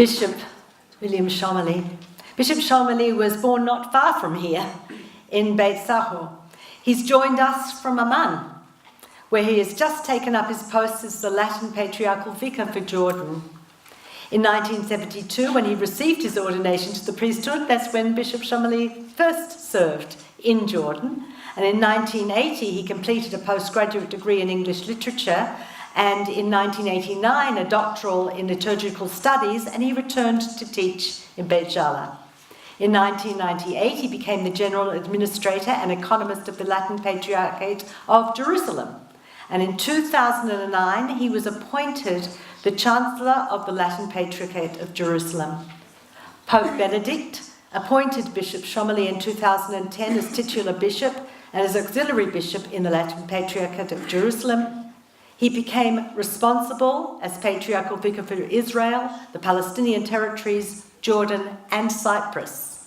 Bishop William Shomali. Bishop Shomali was born not far from here, in Beit Sahur. He's joined us from Amman, where he has just taken up his post as the Latin Patriarchal Vicar for Jordan. In 1972, when he received his ordination to the priesthood, that's when Bishop Shomali first served in Jordan. And in 1980, he completed a postgraduate degree in English literature, and in 1989, a doctoral in liturgical studies, and he returned to teach in Beit Jala. In 1998, he became the general administrator and economist of the Latin Patriarchate of Jerusalem. And in 2009, he was appointed the Chancellor of the Latin Patriarchate of Jerusalem. Pope Benedict appointed Bishop Shomali in 2010 as titular bishop and as auxiliary bishop in the Latin Patriarchate of Jerusalem. He became responsible as Patriarchal Vicar for Israel, the Palestinian territories, Jordan, and Cyprus.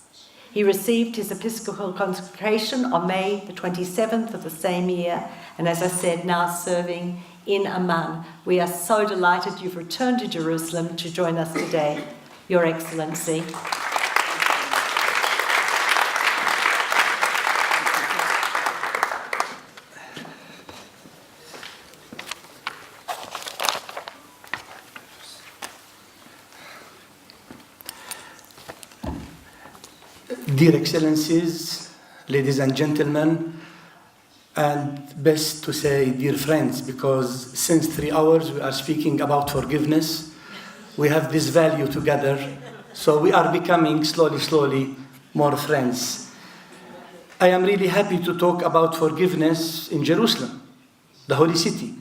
He received his episcopal consecration on May the 27th of the same year, and as I said, now serving in Amman. We are so delighted you've returned to Jerusalem to join us today, Your Excellency. Dear Excellencies, ladies and gentlemen, and best to say dear friends, because since 3 hours we are speaking about forgiveness. We have this value together, so we are becoming slowly more friends. I am really happy to talk about forgiveness in Jerusalem, the holy city,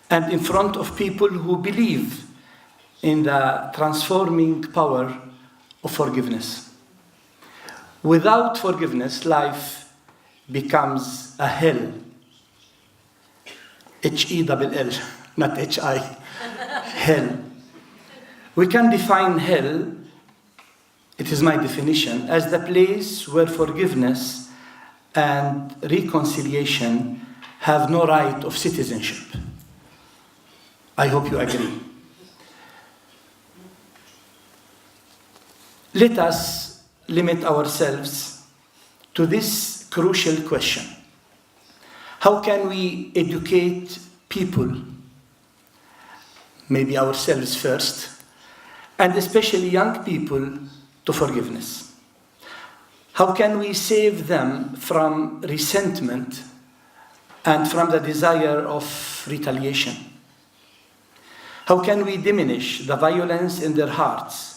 and in front of people who believe in the transforming power of forgiveness. Without forgiveness, life becomes a hell. H-E-L-L, not H-I. Hell. We can define hell, it is my definition, as the place where forgiveness and reconciliation have no right of citizenship. I hope you agree. Let us limit ourselves to this crucial question. How can we educate people, maybe ourselves first, and especially young people, to forgiveness? How can we save them from resentment and from the desire of retaliation? How can we diminish the violence in their hearts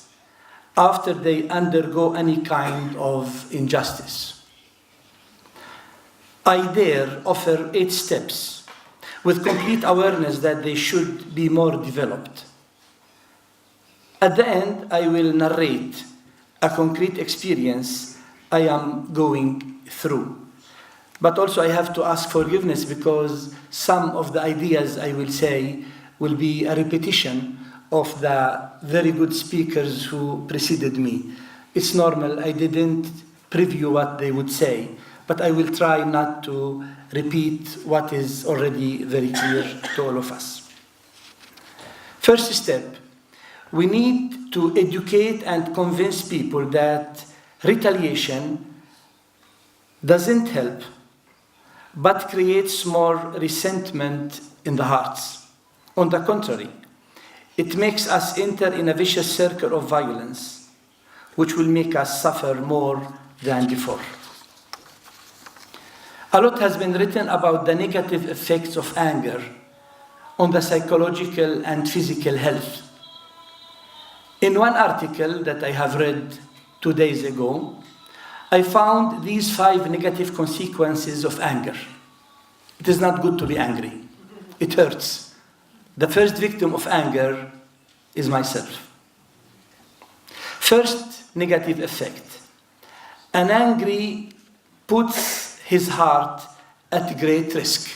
after they undergo any kind of injustice? I dare offer 8 steps with complete awareness that they should be more developed. At the end, I will narrate a concrete experience I am going through. But also I have to ask forgiveness because some of the ideas I will say will be a repetition of the very good speakers who preceded me. It's normal, I didn't preview what they would say, but I will try not to repeat what is already very clear to all of us. First step, we need to educate and convince people that retaliation doesn't help, but creates more resentment in the hearts. On the contrary, it makes us enter in a vicious circle of violence, which will make us suffer more than before. A lot has been written about the negative effects of anger on the psychological and physical health. In one article that I have read 2 days ago, I found these 5 negative consequences of anger. It is not good to be angry. It hurts. The first victim of anger is myself. First negative effect. An angry puts his heart at great risk.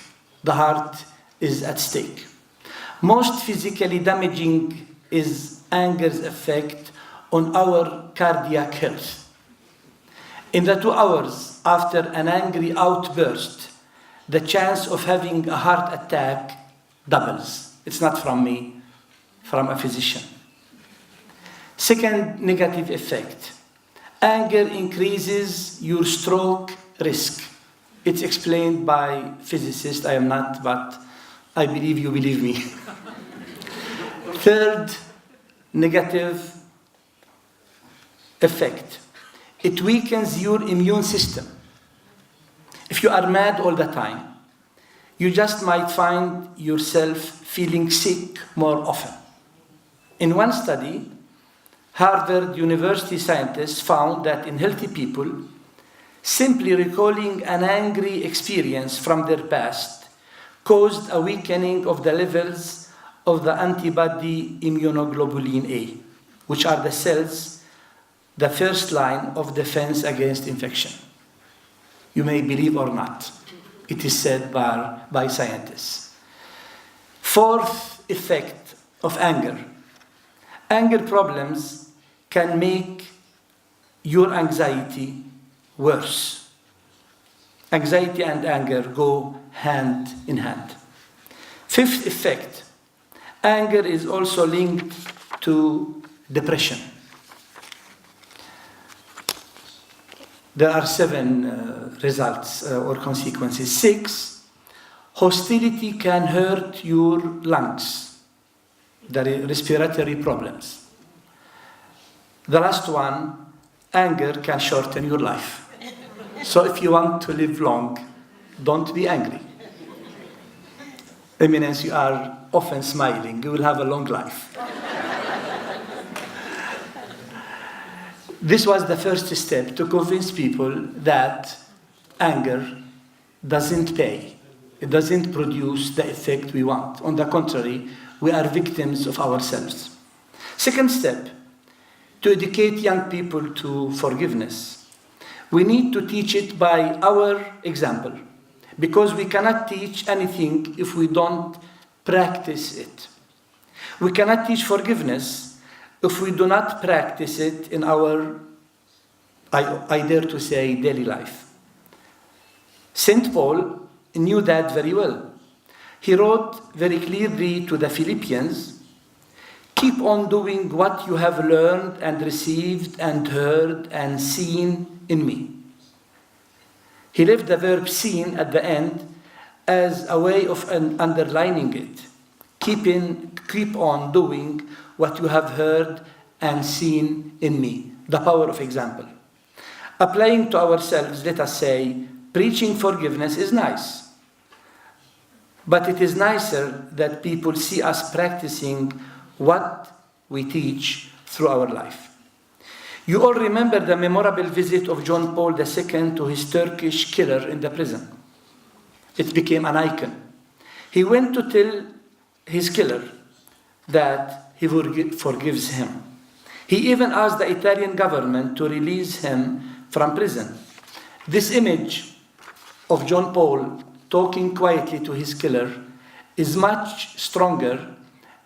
The heart is at stake. Most physically damaging is anger's effect on our cardiac health. In the 2 hours after an angry outburst, the chance of having a heart attack doubles. It's not from me, from a physician. Second negative effect, anger increases your stroke risk. It's explained by physicists. I am not, but I believe you believe me. Third negative effect, it weakens your immune system. If you are mad all the time, you just might find yourself feeling sick more often. In one study, Harvard University scientists found that in healthy people, simply recalling an angry experience from their past caused a weakening of the levels of the antibody immunoglobulin A, which are the cells, the first line of defense against infection. You may believe or not. It is said by scientists. Fourth effect of anger. Anger problems can make your anxiety worse. Anxiety and anger go hand in hand. Fifth effect, anger is also linked to depression. There are 7 results or consequences. 6, hostility can hurt your lungs, the respiratory problems. The last one, anger can shorten your life. So if you want to live long, don't be angry. Eminence, you are often smiling. You will have a long life. This was the first step to convince people that anger doesn't pay. It doesn't produce the effect we want. On the contrary, we are victims of ourselves. Second step, to educate young people to forgiveness. We need to teach it by our example, because we cannot teach anything if we don't practice it. We cannot teach forgiveness if we do not practice it in our, I dare to say, daily life. St. Paul knew that very well. He wrote very clearly to the Philippians, keep on doing what you have learned and received and heard and seen in me. He left the verb seen at the end as a way of underlining it. Keep on doing what you have heard and seen in me. The power of example. Applying to ourselves, let us say, preaching forgiveness is nice. But it is nicer that people see us practicing what we teach through our life. You all remember the memorable visit of John Paul II to his Turkish killer in the prison. It became an icon. He went to tell his killer that he forgives him. He even asked the Italian government to release him from prison. This image of John Paul talking quietly to his killer is much stronger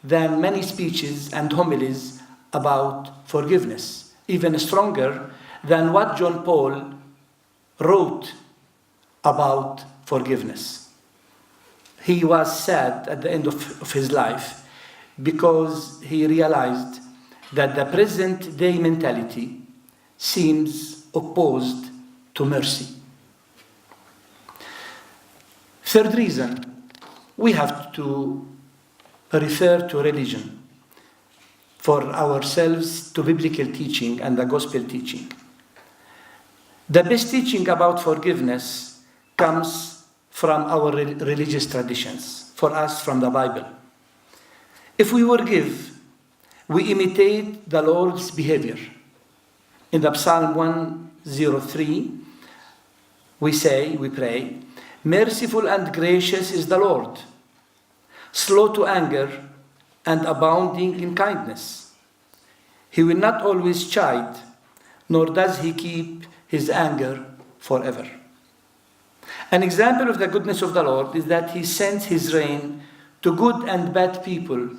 than many speeches and homilies about forgiveness, even stronger than what John Paul wrote about forgiveness. He was sad at the end of his life because he realized that the present day mentality seems opposed to mercy. Third reason, we have to refer to religion for ourselves, to biblical teaching and the gospel teaching. The best teaching about forgiveness comes from our religious traditions, for us from the Bible. If we forgive, we imitate the Lord's behavior. In the Psalm 103, we pray, merciful and gracious is the Lord, slow to anger and abounding in kindness. He will not always chide, nor does he keep his anger forever. An example of the goodness of the Lord is that he sends his rain to good and bad people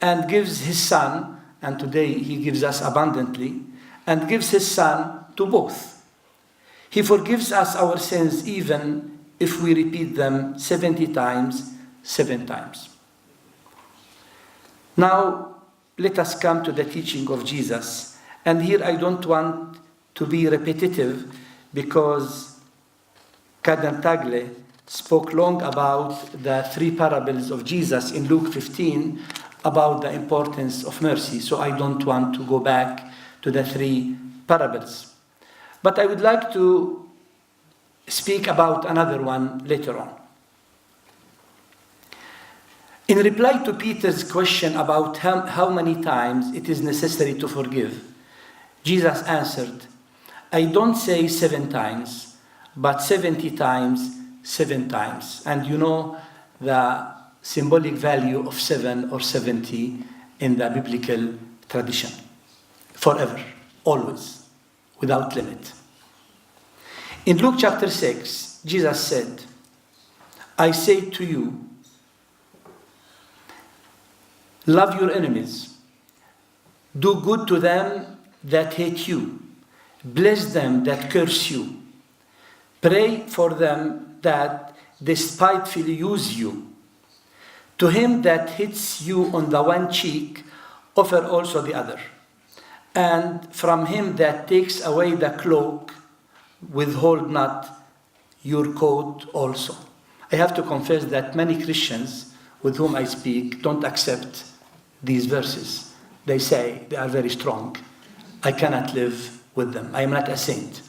and gives his Son, and today he gives us abundantly, and gives his Son to both. He forgives us our sins even if we repeat them 70 times, 7 times. Now, let us come to the teaching of Jesus. And here I don't want to be repetitive because Tagle spoke long about the three parables of Jesus in Luke 15 about the importance of mercy. So I don't want to go back to the three parables. But I would like to speak about another one later on. In reply to Peter's question about how many times it is necessary to forgive, Jesus answered, I don't say 7 times, but 70 times, 7 times. And you know the symbolic value of 7 or 70 in the biblical tradition. Forever, always, without limit. In Luke chapter 6, Jesus said, I say to you, love your enemies, do good to them that hate you, bless them that curse you, pray for them that despitefully use you. To him that hits you on the one cheek, offer also the other. And from him that takes away the cloak, withhold not your coat also. I have to confess that many Christians with whom I speak don't accept these verses. They say they are very strong. I cannot live with them. I am not a saint.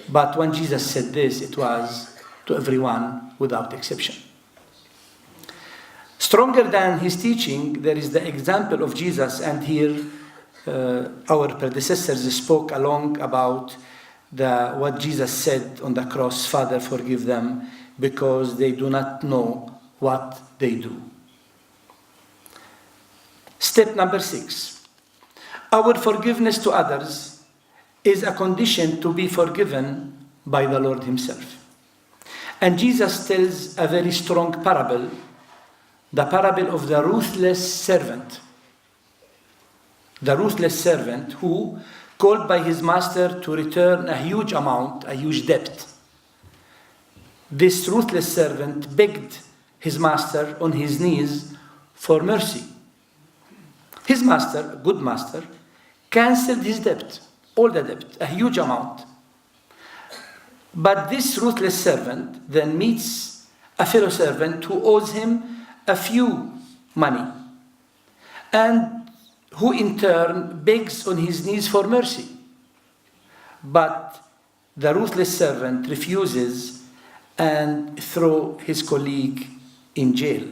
But when Jesus said this, it was to everyone without exception. Stronger than his teaching, there is the example of Jesus, and here our predecessors spoke along about what Jesus said on the cross, Father, forgive them, because they do not know what they do. Step number 6. Our forgiveness to others is a condition to be forgiven by the Lord himself. And Jesus tells a very strong parable, the parable of the ruthless servant. The ruthless servant who, called by his master to return a huge amount, a huge debt. This ruthless servant begged his master on his knees for mercy. His master, good master, cancelled his debt, all the debt, a huge amount. But this ruthless servant then meets a fellow servant who owes him a few money, and who in turn begs on his knees for mercy. But the ruthless servant refuses and throws his colleague in jail.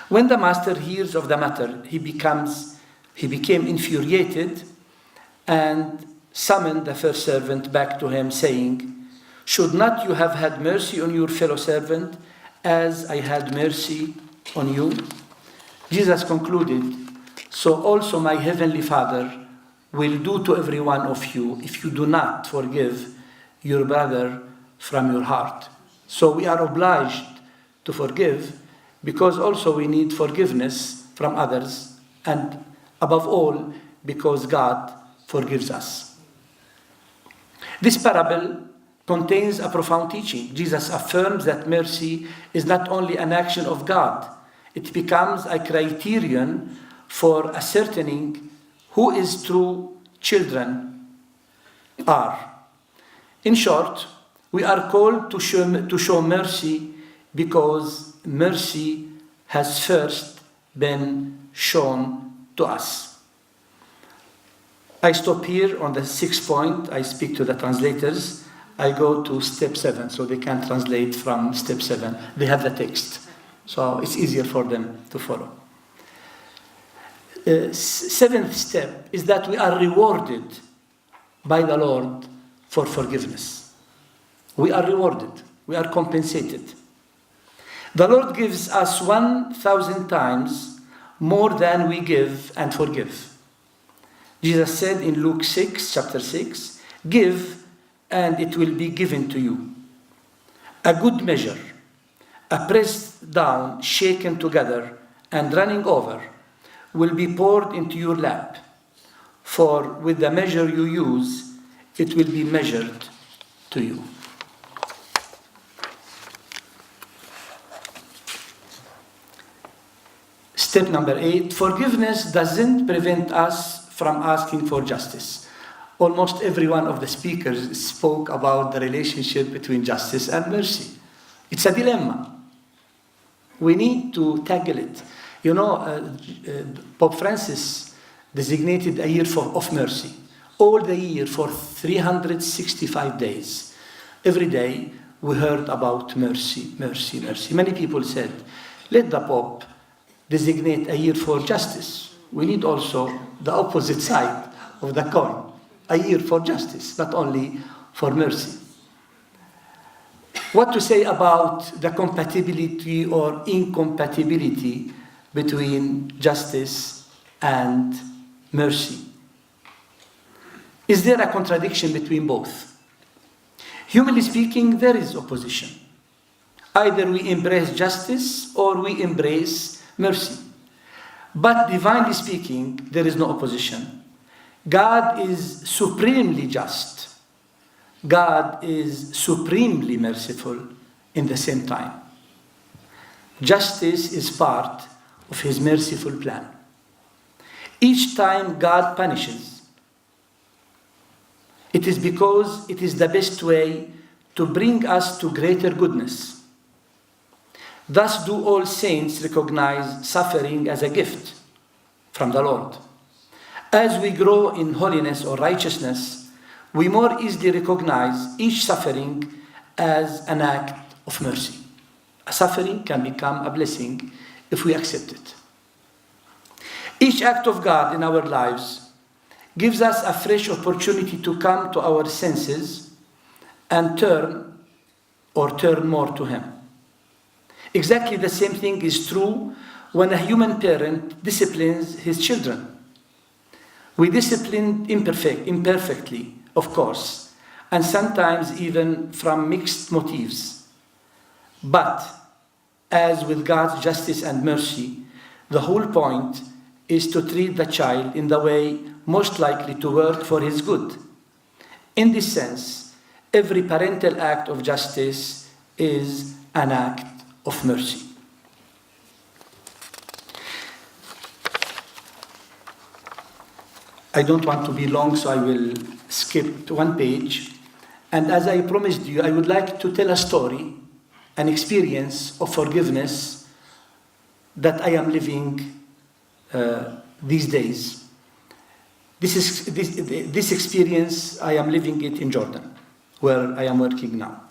When the master hears of the matter, he became infuriated and summoned the first servant back to him, saying, should not you have had mercy on your fellow servant as I had mercy on you? Jesus concluded, so also my heavenly Father will do to every one of you if you do not forgive your brother from your heart. So we are obliged to forgive because also we need forgiveness from others, and above all, because God forgives us. This parable contains a profound teaching. Jesus affirms that mercy is not only an action of God, it becomes a criterion for ascertaining who his true children are. In short, we are called to show mercy because mercy has first been shown to us. I stop here on the 6th point. I speak to the translators. I go to step 7, so they can translate from step 7. They have the text, so it's easier for them to follow. 7th step is that we are rewarded by the Lord for forgiveness. We are rewarded. We are compensated. The Lord gives us 1,000 times more than we give and forgive. Jesus said in Luke 6, chapter 6, give and it will be given to you. A good measure, a pressed down, shaken together, and running over, will be poured into your lap. For with the measure you use, it will be measured to you. Step number 8, forgiveness doesn't prevent us from asking for justice. Almost every one of the speakers spoke about the relationship between justice and mercy. It's a dilemma. We need to tackle it. You know, Pope Francis designated a year of mercy. All the year for 365 days. Every day we heard about mercy, mercy, mercy. Many people said, let the Pope designate a year for justice. We need also the opposite side of the coin. A year for justice, not only for mercy. What to say about the compatibility or incompatibility between justice and mercy? Is there a contradiction between both? Humanly speaking, there is opposition. Either we embrace justice or we embrace mercy. But divinely speaking, there is no opposition. God is supremely just. God is supremely merciful in the same time. Justice is part of his merciful plan. Each time God punishes, it is because it is the best way to bring us to greater goodness. Thus do all saints recognize suffering as a gift from the Lord. As we grow in holiness or righteousness, we more easily recognize each suffering as an act of mercy. A suffering can become a blessing if we accept it. Each act of God in our lives gives us a fresh opportunity to come to our senses and turn more to Him. Exactly the same thing is true when a human parent disciplines his children. We discipline imperfectly, of course, and sometimes even from mixed motives. But, as with God's justice and mercy, the whole point is to treat the child in the way most likely to work for his good. In this sense, every parental act of justice is an act of mercy. I don't want to be long, so I will skip one page. And as I promised you, I would like to tell a story, an experience of forgiveness that I am living these days. This experience, I am living it in Jordan, where I am working now.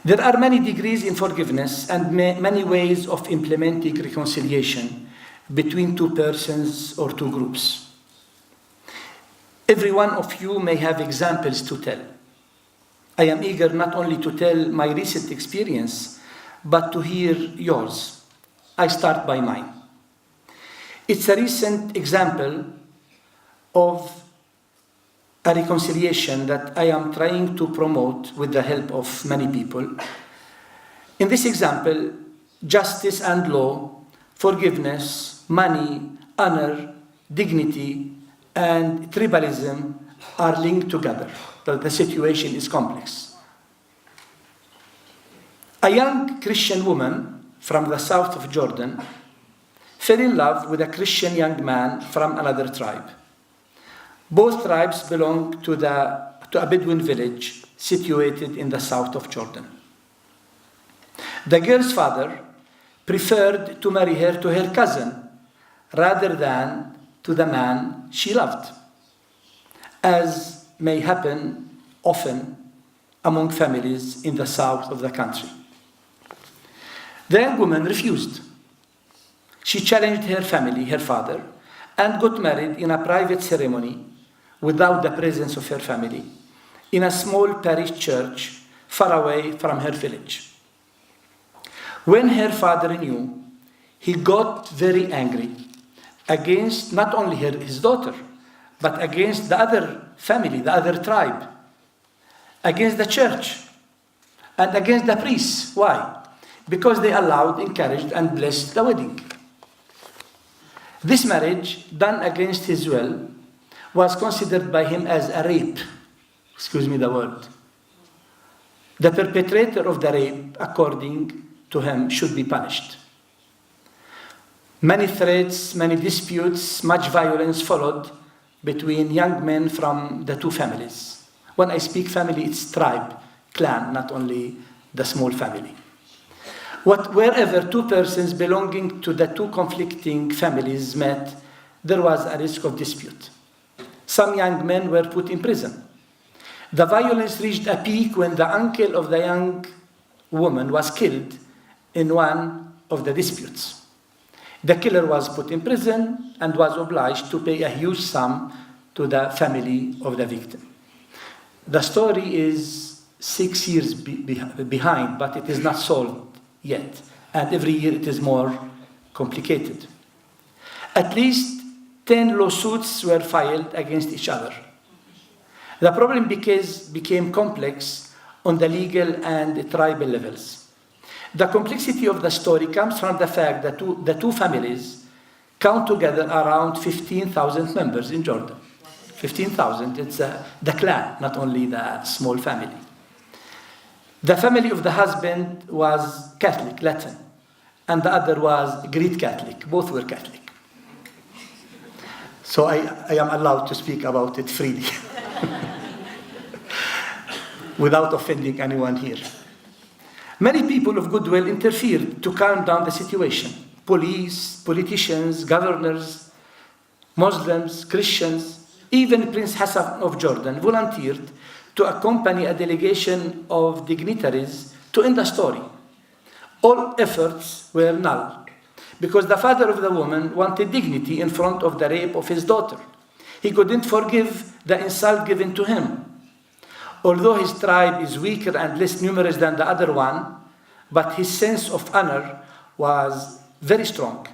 There are many degrees in forgiveness and many ways of implementing reconciliation between two persons or two groups. Every one of you may have examples to tell. I am eager not only to tell my recent experience, but to hear yours. I start by mine. It's a recent example of a reconciliation that I am trying to promote with the help of many people. In this example, justice and law, forgiveness, money, honor, dignity, and tribalism are linked together. The situation is complex. A young Christian woman from the south of Jordan fell in love with a Christian young man from another tribe. Both tribes belong to a Bedouin village situated in the south of Jordan. The girl's father preferred to marry her to her cousin rather than to the man she loved, as may happen often among families in the south of the country. The young woman refused. She challenged her family, her father, and got married in a private ceremony without the presence of her family, in a small parish church far away from her village. When her father knew, he got very angry against not only his daughter, but against the other family, the other tribe, against the church, and against the priests. Why? Because they allowed, encouraged, and blessed the wedding. This marriage, done against his will, was considered by him as a rape. Excuse me the word. The perpetrator of the rape, according to him, should be punished. Many threats, many disputes, much violence followed between young men from the two families. When I speak family, it's tribe, clan, not only the small family. Wherever two persons belonging to the two conflicting families met, there was a risk of dispute. Some young men were put in prison. The violence reached a peak when the uncle of the young woman was killed in one of the disputes. The killer was put in prison and was obliged to pay a huge sum to the family of the victim. The story is 6 years behind, but it is not solved yet. And every year it is more complicated. At least 10 lawsuits were filed against each other. The problem became complex on the legal and tribal levels. The complexity of the story comes from the fact that the two families count together around 15,000 members in Jordan. 15,000, it's the clan, not only the small family. The family of the husband was Catholic, Latin, and the other was Greek Catholic. Both were Catholic. So I am allowed to speak about it freely without offending anyone here. Many people of goodwill interfered to calm down the situation. Police, politicians, governors, Muslims, Christians, even Prince Hassan of Jordan volunteered to accompany a delegation of dignitaries to end the story. All efforts were null because the father of the woman wanted dignity in front of the rape of his daughter. He couldn't forgive the insult given to him. Although his tribe is weaker and less numerous than the other one, but his sense of honor was very strong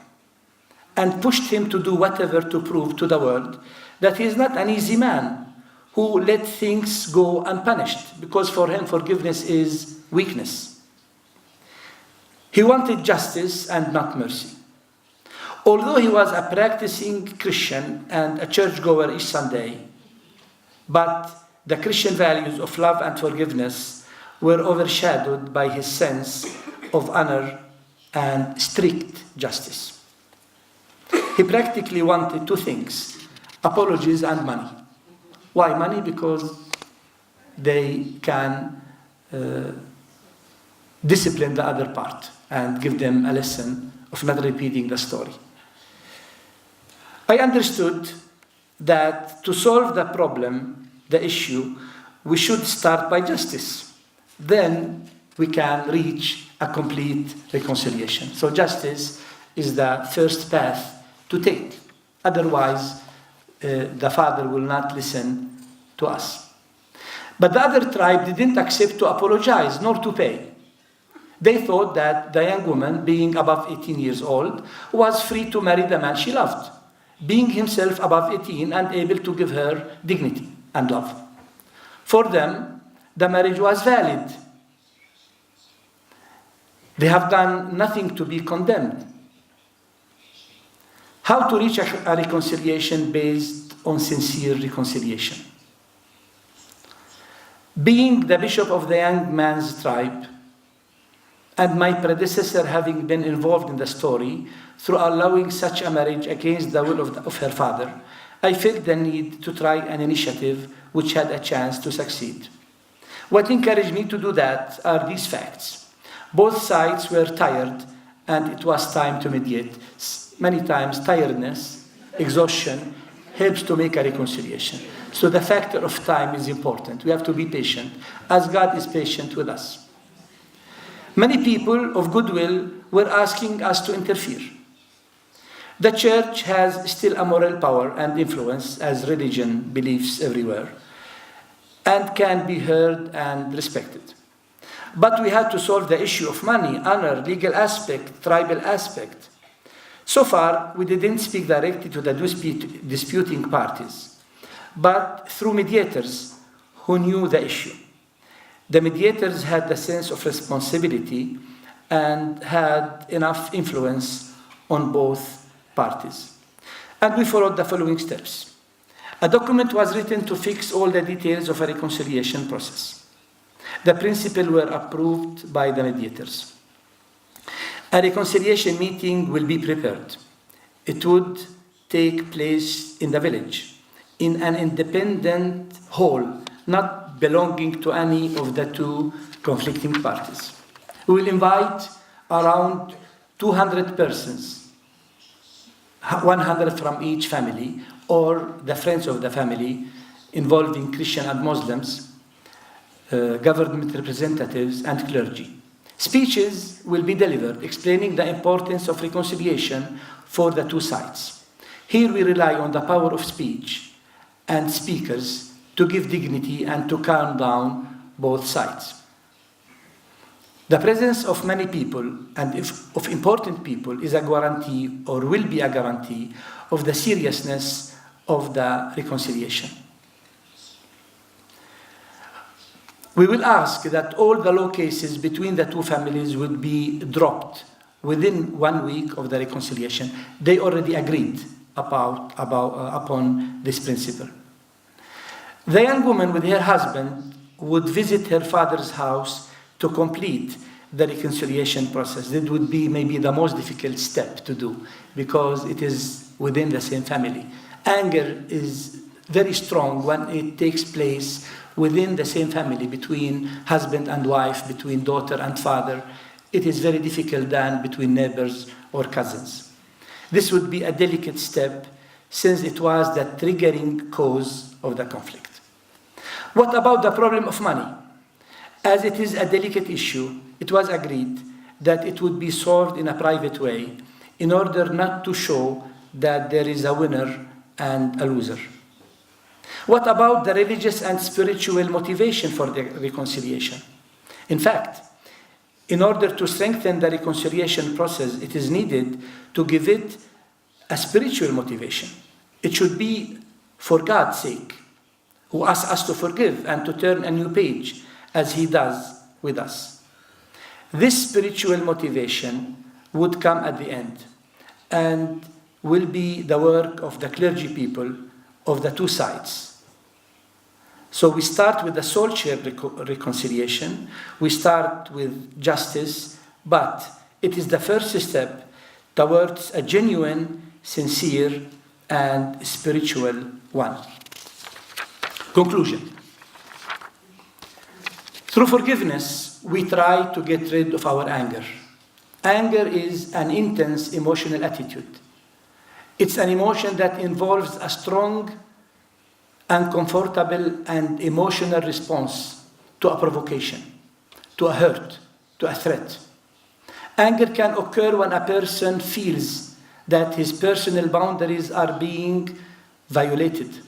and pushed him to do whatever to prove to the world that he is not an easy man who let things go unpunished, because for him forgiveness is weakness. He wanted justice and not mercy. Although he was a practicing Christian and a churchgoer each Sunday, but the Christian values of love and forgiveness were overshadowed by his sense of honor and strict justice. He practically wanted two things: apologies and money. Why money? Because they can discipline the other part and give them a lesson of not repeating the story. I understood that to solve the problem, the issue, we should start by justice. Then we can reach a complete reconciliation. So justice is the first path to take. Otherwise, the father will not listen to us. But the other tribe didn't accept to apologize nor to pay. They thought that the young woman, being above 18 years old, was free to marry the man she loved, being himself above 18 and able to give her dignity and love. For them, the marriage was valid. They have done nothing to be condemned. How to reach a reconciliation based on sincere reconciliation? Being the bishop of the young man's tribe, and my predecessor having been involved in the story through allowing such a marriage against the will of her father, I felt the need to try an initiative which had a chance to succeed. What encouraged me to do that are these facts. Both sides were tired and it was time to mediate. Many times tiredness, exhaustion, helps to make a reconciliation. So the factor of time is important. We have to be patient, as God is patient with us. Many people of goodwill were asking us to interfere. The church has still a moral power and influence, as religion beliefs everywhere, and can be heard and respected. But we had to solve the issue of money, honor, legal aspect, tribal aspect. So far, we didn't speak directly to the disputing parties, but through mediators who knew the issue. The mediators had the sense of responsibility and had enough influence on both parties. And we followed the following steps. A document was written to fix all the details of a reconciliation process. The principles were approved by the mediators. A reconciliation meeting will be prepared. it would take place in the village, in an independent hall, not belonging to any of the two conflicting parties. We will invite around 200 persons, 100 from each family, or the friends of the family, involving Christian and Muslims, government representatives, and clergy. Speeches will be delivered explaining the importance of reconciliation for the two sides. Here we rely on the power of speech and speakers to give dignity and to calm down both sides. The presence of many people and of important people is a guarantee, or will be a guarantee, of the seriousness of the reconciliation. We will ask that all the law cases between the two families would be dropped within 1 week of the reconciliation. They already agreed upon this principle. The young woman with her husband would visit her father's house to complete the reconciliation process. That would be maybe the most difficult step to do because it is within the same family. Anger is very strong when it takes place within the same family, between husband and wife, between daughter and father. It is very difficult than between neighbors or cousins. This would be a delicate step since it was the triggering cause of the conflict. What about the problem of money? As it is a delicate issue, it was agreed that it would be solved in a private way in order not to show that there is a winner and a loser. What about the religious and spiritual motivation for the reconciliation? In fact, in order to strengthen the reconciliation process, it is needed to give it a spiritual motivation. It should be for God's sake, who asks us to forgive and to turn a new page, as He does with us. This spiritual motivation would come at the end and will be the work of the clergy people of the two sides. So we start with the soul-share reconciliation, we start with justice, but it is the first step towards a genuine, sincere, and spiritual one. Conclusion. Through forgiveness, we try to get rid of our anger. Anger is an intense emotional attitude. It's an emotion that involves a strong, uncomfortable, and emotional response to a provocation, to a hurt, to a threat. Anger can occur when a person feels that his personal boundaries are being violated.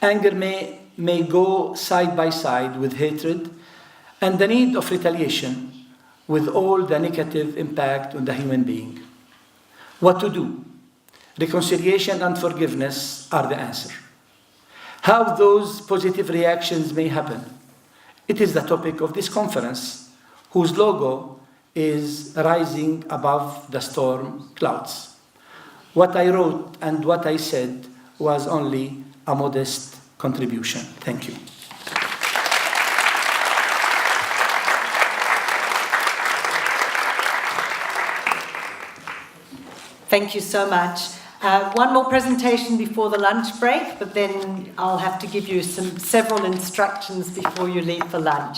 Anger may go side by side with hatred and the need of retaliation, with all the negative impact on the human being. What to do? Reconciliation and forgiveness are the answer. How those positive reactions may happen. It is the topic of this conference, whose logo is rising above the storm clouds. What I wrote and what I said was only a modest contribution. Thank you. Thank you so much. One more presentation before the lunch break, but then I'll have to give you several instructions before you leave for lunch.